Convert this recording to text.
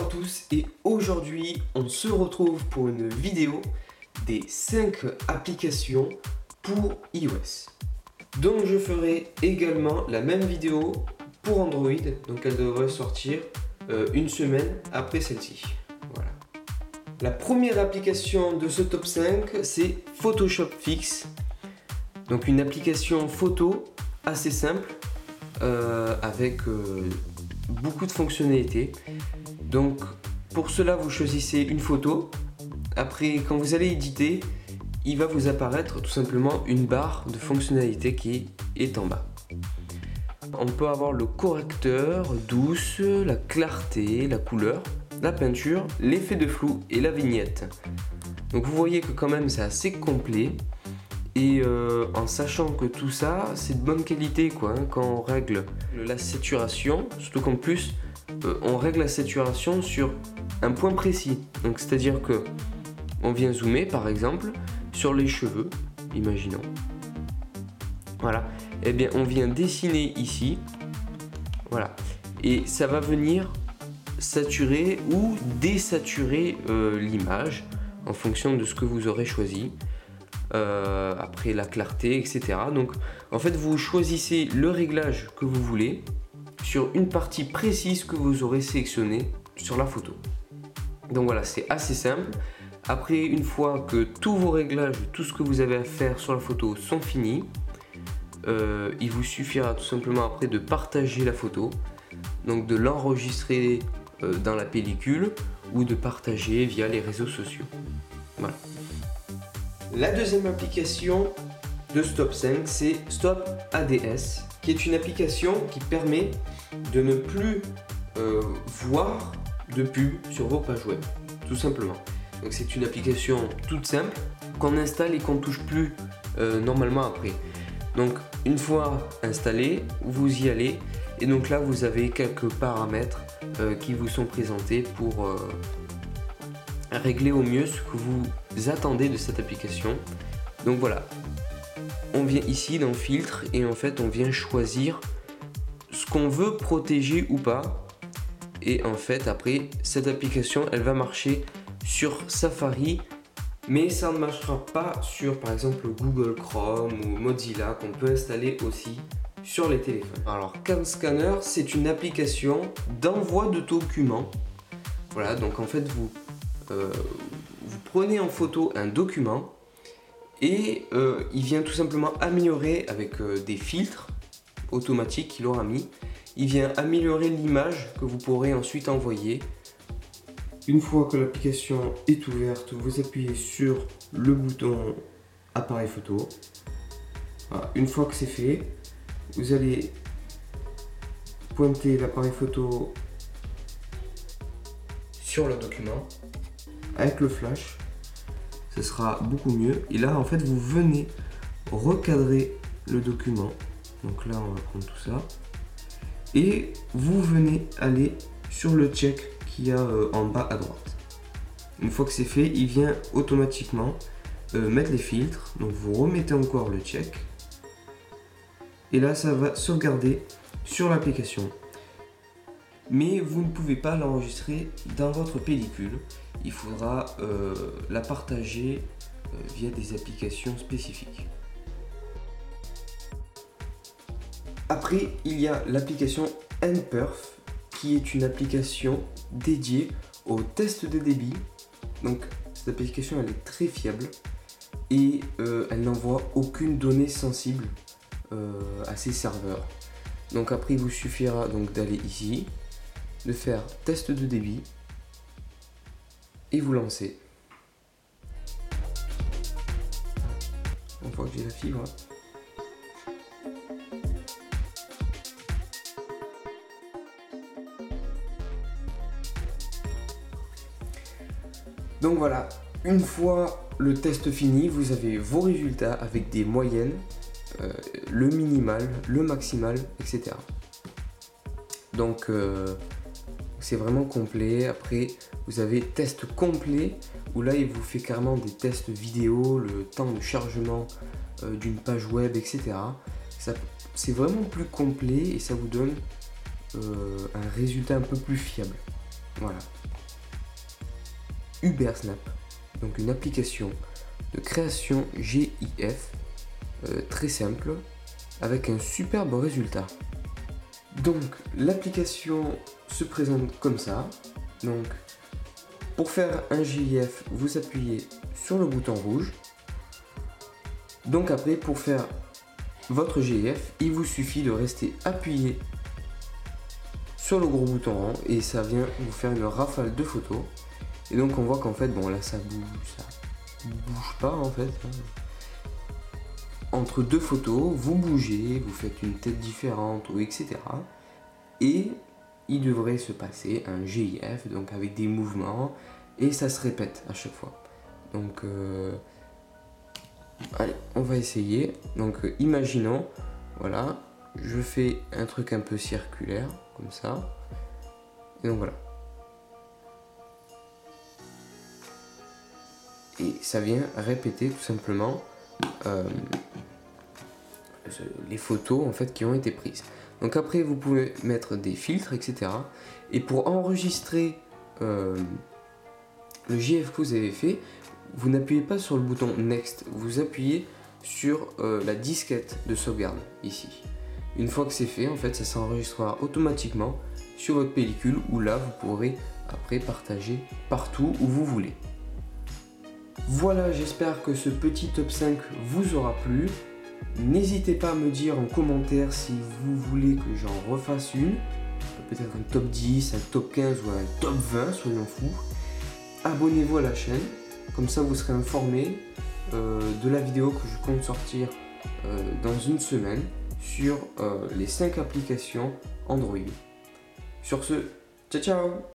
à tous et aujourd'hui on se retrouve pour une vidéo des 5 applications pour iOS. Donc je ferai également la même vidéo pour Android, donc elle devrait sortir une semaine après celle-ci. Voilà. La première application de ce top 5 c'est Photoshop Fix. Donc une application photo assez simple avec beaucoup de fonctionnalités. Donc pour cela vous choisissez une photo. Après quand vous allez éditer, il va vous apparaître tout simplement une barre de fonctionnalités qui est en bas. On peut avoir le correcteur, douce, la clarté, la couleur, la peinture, l'effet de flou et la vignette. Donc vous voyez que quand même c'est assez complet. Et en sachant que tout ça c'est de bonne qualité quand on règle la saturation, surtout qu'en plus on règle la saturation sur un point précis. Donc c'est à dire que on vient zoomer par exemple sur les cheveux, imaginons. Voilà, et bien on vient dessiner ici, voilà, et ça va venir saturer ou désaturer l'image en fonction de ce que vous aurez choisi. Après la clarté, etc. Donc en fait vous choisissez le réglage que vous voulez sur une partie précise que vous aurez sélectionnée sur la photo. Donc voilà, c'est assez simple. Après, une fois que tous vos réglages, tout ce que vous avez à faire sur la photo sont finis, il vous suffira tout simplement après de partager la photo, donc de l'enregistrer dans la pellicule ou de partager via les réseaux sociaux. Voilà. La deuxième application de ce top 5, c'est Stop ADS, qui est une application qui permet de ne plus voir de pub sur vos pages web, tout simplement. Donc c'est une application toute simple qu'on installe et qu'on ne touche plus normalement après. Donc une fois installé, vous y allez et donc là vous avez quelques paramètres qui vous sont présentés pour régler au mieux ce que vous attendez de cette application. Donc voilà, on vient ici dans filtre et en fait on vient choisir ce qu'on veut protéger ou pas. Et en fait après cette application elle va marcher sur Safari, mais ça ne marchera pas sur par exemple Google Chrome ou Mozilla qu'on peut installer aussi sur les téléphones. Alors CamScanner c'est une application d'envoi de documents. Voilà, donc en fait vous prenez en photo un document et il vient tout simplement améliorer avec des filtres automatiques qu'il aura mis. Il vient améliorer l'image que vous pourrez ensuite envoyer. Une fois que l'application est ouverte, vous appuyez sur le bouton appareil photo. Voilà. Une fois que c'est fait, vous allez pointer l'appareil photo sur le document. Avec le flash, ce sera beaucoup mieux. Et là, en fait, vous venez recadrer le document. Donc là, on va prendre tout ça. Et vous venez aller sur le check qu'il y a en bas à droite. Une fois que c'est fait, il vient automatiquement mettre les filtres. Donc vous remettez encore le check. Et là, ça va sauvegarder sur l'application. Mais vous ne pouvez pas l'enregistrer dans votre pellicule. Il faudra la partager via des applications spécifiques. Après, il y a l'application NPerf qui est une application dédiée au test de débit. Donc cette application elle est très fiable et elle n'envoie aucune donnée sensible à ses serveurs. Donc après il vous suffira donc d'aller ici, de faire test de débit et vous lancer. Une fois que j'ai la fibre. Donc voilà, une fois le test fini, vous avez vos résultats avec des moyennes, le minimal, le maximal, etc. Donc c'est vraiment complet. Après vous avez test complet où là il vous fait carrément des tests vidéo, le temps de chargement d'une page web, etc. C'est vraiment plus complet et ça vous donne un résultat un peu plus fiable. Voilà. Ubersnap, donc une application de création GIF très simple avec un superbe résultat. Donc l'application se présente comme ça. Donc pour faire un GIF, vous appuyez sur le bouton rouge. Donc après, pour faire votre GIF, il vous suffit de rester appuyé sur le gros bouton rond et ça vient vous faire une rafale de photos. Et donc on voit qu'en fait, bon là ça bouge pas en fait. Entre deux photos, vous bougez, vous faites une tête différente, ou etc. Et il devrait se passer un GIF, donc avec des mouvements, et ça se répète à chaque fois. Donc, allez, on va essayer. Donc, imaginons, voilà, je fais un truc un peu circulaire, comme ça. Et donc voilà. Et ça vient répéter tout simplement les photos en fait qui ont été prises. Donc après vous pouvez mettre des filtres, etc. Et pour enregistrer le GIF que vous avez fait, vous n'appuyez pas sur le bouton Next, vous appuyez sur la disquette de sauvegarde ici. Une fois que c'est fait, en fait, ça s'enregistrera automatiquement sur votre pellicule où là vous pourrez après partager partout où vous voulez. Voilà, j'espère que ce petit top 5 vous aura plu. N'hésitez pas à me dire en commentaire si vous voulez que j'en refasse une. Peut-être un top 10, un top 15 ou un top 20, soyons fous. Abonnez-vous à la chaîne, comme ça vous serez informé de la vidéo que je compte sortir dans une semaine sur les 5 applications Android. Sur ce, ciao ciao!